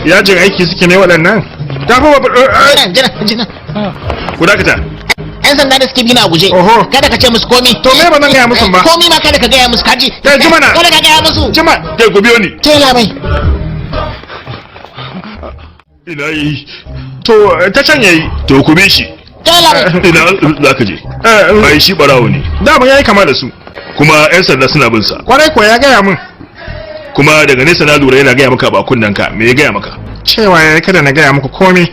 yajin aiki suke ne waɗannan? Jina. Ku dakata. 'Yan sanda da suke bi na guje. Oho. Kada ka ce musu komi. To me ba zan gaya musu ba? Komi ma kada ka gaya musu kaji. Kai ji mana. Kada ka gaya musu. Jima, kai ku biyo ni. Tela bai. Ina yi. To ta can yayi. To ku bi shi. Tela bai. Ina za ka je. Bai shi barawo ne. Dama yayi kama da su. Kuma 'yan sanda suna bin sa. Kwarai ko ya gaya min. Kuma daga nesa na lura yana gaya maka ba kunnen ka. Me ya gaya maka? Cewa ya kada na gaya muku komai.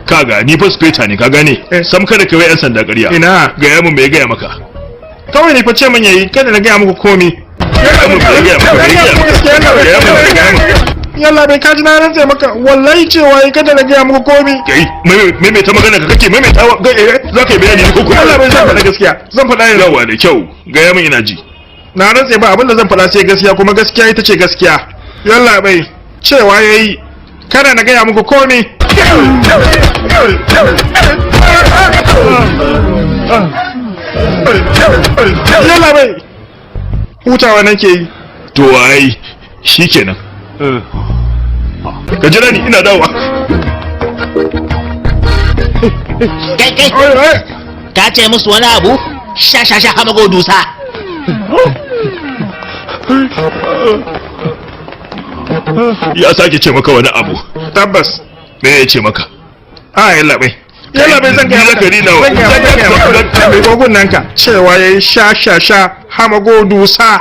Kaga ni fa speta ne ka gane. Sam kada ka wai 'yan sanda ƙarya. Ina gaya min me ya gaya maka. Kawai ne fa ce min yayi kada na gaya muku komai. Gaya min me ya gaya maka. Gaya min. Yalla bai kaji na rantse maka wallahi cewa yi kada na gaya muku komi kai mai ta magana ka kake mai ta za ka yi bayani ko kuma yalla bai zan faɗa gaskiya zan faɗa ne rawa da kyau gaya min ina ji na rantse ba abinda zan faɗa sai gaskiya kuma gaskiya ita ce gaskiya yalla bai cewa yayi kada na gaya muku komi yalla bai hutawa nake yi to ai shikenan ka jira ni ina dawowa kai ka ce musu wani abu sha hamago dusa ya sake ce maka wani abu tabbas me ya ce maka yalla bai zan gaya maka zan gaya maka mai gogun nan ka cewa yayi sha hamago dusa